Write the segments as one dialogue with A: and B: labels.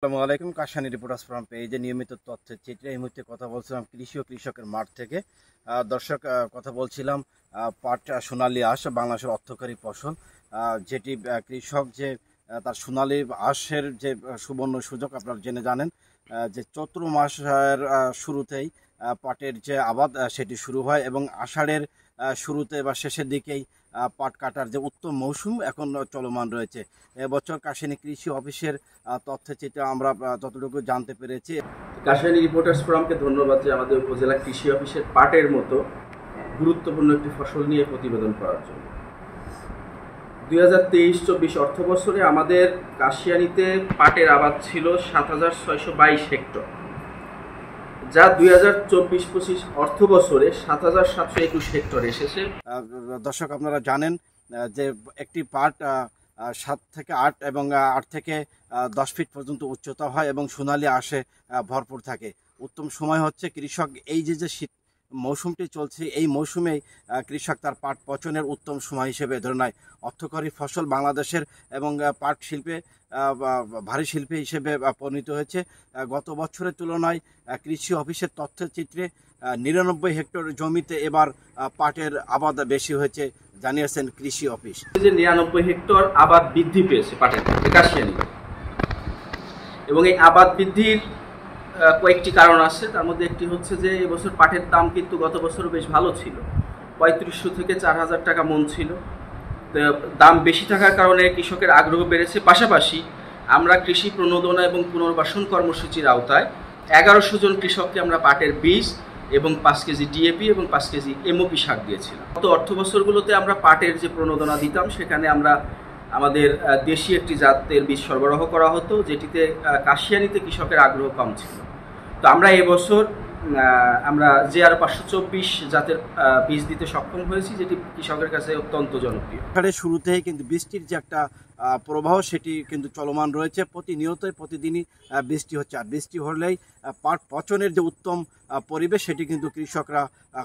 A: আসসালামু আলাইকুম। কাশানি reporters from পেজে নিয়মিত তথ্যের চিত্রে এই মুহূর্তে কথা বলছিলাম কৃষি ও কৃষকের মাঠ থেকে। দর্শক, কথা বলছিলাম পাট সোনালী আঁশ বাংলাদেশের অর্থকরী ফসল, যেটি কৃষক যে তার সোনালী আঁশের যে সুবর্ণ সুযোগ আপনারা জেনে জানেন যে চৈত্র মাসের শুরুতেই পাটের যে আবাদ সেটি শুরু হয় এবং আষাঢ়ের শুরুতে বা শেষের দিকেই পাট কাটার যে উত্তম মৌসুম এখন চলমান রয়েছে। এবছর কাশানি কৃষি অফিসের তথ্যচিত্রে আমরা যতটুকু জানতে পেরেছি।
B: কাশানি রিপোর্টার্স ফোরামকে ধন্যবাদ যে আমাদের উপজেলা কৃষি অফিসের পাটের মতো গুরুত্বপূর্ণ একটি ফসল নিয়ে প্রতিবেদন করার জন্য। 2023-24 অর্থ বছরে আমাদের কাশিয়ানীতে পাটের আবাদ ছিল 7,622 হেক্টর, যা 2024-25 অর্থ বছরে 7,721 হেক্টর এসেছে।
A: দর্শক, আপনারা জানেন যে একটি পাট 7 থেকে 8 এবং 8 থেকে 10 ফিট পর্যন্ত উচ্চতা হয় এবং সোনালী আঁশে ভরপুর থাকে। উত্তম সময় হচ্ছে কৃষক এই যে শীত মৌসুমটি চলছে, এই মৌসুমেই কৃষক তার পাট পচনের উত্তম সময় হিসেবে ধরে নেয়। অর্থকরী ফসল বাংলাদেশের এবং পাট শিল্পে ভারী শিল্পী হিসেবে পরিণত হয়েছে। গত বছরের তুলনায় কৃষি অফিসের তথ্যচিত্রে 99 হেক্টর জমিতে এবার পাটের আবাদ বেশি হয়েছে জানিয়েছেন কৃষি অফিস।
B: যে 99 হেক্টর আবাদ বৃদ্ধি পেয়েছে পাটের কাশিয়ানী, এবং এই আবাদ বৃদ্ধির কয়েকটি কারণ আছে। তার মধ্যে একটি হচ্ছে যে এবছর পাটের দাম কিন্তু গত বছরও বেশ ভালো ছিল, 3500 থেকে 4000 টাকা মন ছিল। দাম বেশি থাকার কারণে কৃষকের আগ্রহ বেড়েছে। পাশাপাশি আমরা কৃষি প্রণোদনা এবং পুনর্বাসন কর্মসূচির আওতায় 1100 জন কৃষককে আমরা পাটের বীজ এবং 5 কেজি ডিএপি এবং 5 কেজি এমওপি সার দিয়েছিলাম। গত অর্থ বছরগুলোতে আমরা পাটের যে প্রণোদনা দিতাম সেখানে আমরা আমাদের দেশি একটি জাতের বীজ সরবরাহ করা হতো, যেটিতে কাশিয়ানীতে কৃষকের আগ্রহ কম ছিল। তো আমরা এবছর আমরা JR 524 জাতের বীজ দিতে সক্ষম হয়েছি, যেটি কৃষকের কাছে অত্যন্ত জনপ্রিয়।
A: শুরুতেই কিন্তু বৃষ্টির যে একটা প্রবাহ সেটি কিন্তু চলমান রয়েছে। প্রতিনিয়তই প্রতিদিনই বৃষ্টি হচ্ছে, আর বৃষ্টি হলেই পাট পচনের যে উত্তম পরিবেশ সেটি কিন্তু কৃষকরা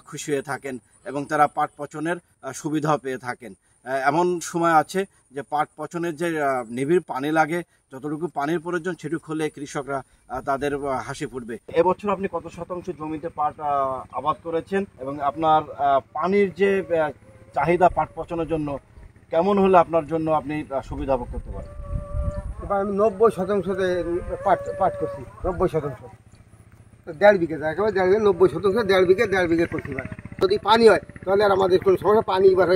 A: খুশি হয়ে থাকেন এবং তারা পাট পচনের সুবিধাও পেয়ে থাকেন। এমন সময় আছে যে পাট পচনের যে নিবিড় পানি লাগে, যতটুকু পানির প্রয়োজন সেটুকু হলে কৃষকরা তাদের হাসি ফুটবে। এবছর আপনি কত শতাংশ জমিতে পাট আবাদ করেছেন এবং আপনার পানির যে চাহিদা পাট পচনের জন্য কেমন হলে আপনার জন্য আপনি সুবিধা ভোগ করতে পারেন?
C: এবার আমি 90% পাট করছি। 90% 1.5 বিঘা, একেবারে 1.5 বিঘা, 90% 1.5 বিঘা করছি। যদি পানি হয় তাহলে আর আমাদের কোনো সমস্যা, পানি এবার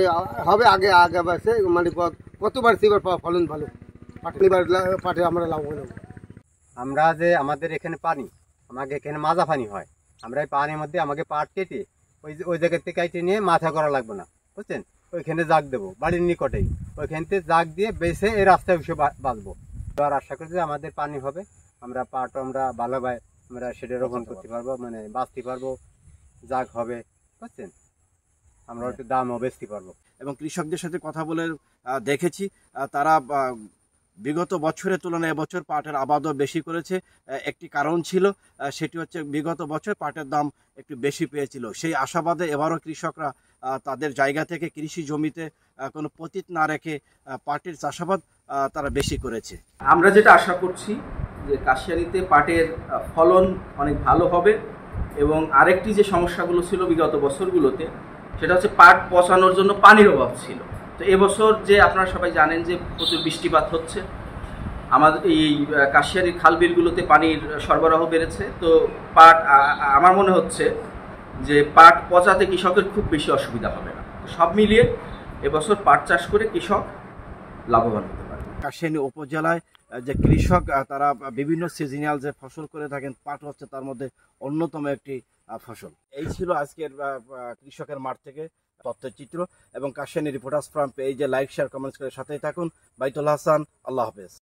C: হবে আগে বাড়ছে, মানে কত বাড়ছে এবার ফলন ভালো। এবার পাটে আমরা লাভবান হব।
D: আমরা যে আমাদের এখানে পানি, আমাকে এখানে মাজা পানি হয়, আমরা এই পানির মধ্যে আমাকে পাট কেটে ওই জায়গা থেকে কেটে নিয়ে মাথা করা লাগবে না, বুঝছেন? ওইখানে জাগ দেবো, বাড়ির নিকটেই ওইখান থেকে জাগ দিয়ে বেছে এই রাস্তায় এসে বাঁচবো। আর আশা করি যে আমাদের পানি হবে, আমরা পাট আমরা ভালোভাবে আমরা সেটা রোপণ করতে পারবো, মানে বাঁচতে পারবো, জাগ হবে, বুঝছেন? আমরা একটু দামও বেচতে পারবো।
A: এবং কৃষকদের সাথে কথা বলে দেখেছি তারা বিগত বছরের তুলনায় এবছর পাটের আবাদও বেশি করেছে। একটি কারণ ছিল, সেটি হচ্ছে বিগত বছর পাটের দাম একটু বেশি পেয়েছিল। সেই আশাবাদে এবারও কৃষকরা তাদের জায়গা থেকে কৃষি জমিতে কোনো পতিত না রেখে পাটের চাষাবাদ তারা বেশি করেছে।
B: আমরা যেটা আশা করছি যে কাশিয়ানীতে পাটের ফলন অনেক ভালো হবে, এবং আরেকটি যে সমস্যাগুলো ছিল বিগত বছরগুলোতে সেটা হচ্ছে পাট পচানোর জন্য পানির অভাব ছিল। তো এবছর যে আপনারা সবাই জানেন যে প্রচুর বৃষ্টিপাত হচ্ছে, আমাদের এই কাশিয়ানীর খালবিলগুলোতে পানির সরবরাহ বেড়েছে। তো পাট আমার মনে হচ্ছে যে পাট পচাতে কৃষকের খুব বেশি অসুবিধা হবে না। সব মিলিয়ে এবছর পাট চাষ করে কৃষক লাভবান হতে পারে।
A: কাশিয়ানী উপজেলায় যে কৃষক তারা বিভিন্ন সিজনাল যে ফসল করে থাকেন, পাট হচ্ছে তার মধ্যে অন্যতম একটি ফসল। এই ছিল আজকের কৃষকের মাঠ থেকে তথ্যচিত্র, এবং কাশিয়ানী রিপোর্টার্স ফ্রম পেজে লাইক, শেয়ার, কমেন্টস করে সাথেই থাকুন। বাইতুল হাসান, আল্লাহ হাফেজ।